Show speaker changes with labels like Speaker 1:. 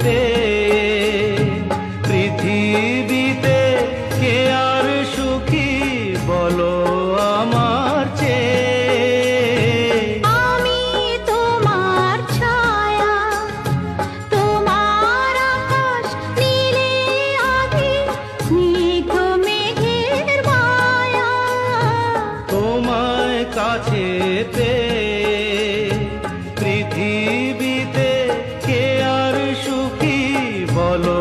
Speaker 1: পেয়ে পৃথিবীতে কে আর সুখী বলো আমার চেয়ে।
Speaker 2: আমি তোমার ছায়া, তোমার আকাশ নীলে আভি, স্নিগ্ধ মেঘের মায়া।
Speaker 1: তোমায় কাছে পেয়ে পৃথিবীতে কে আর সুখী বলো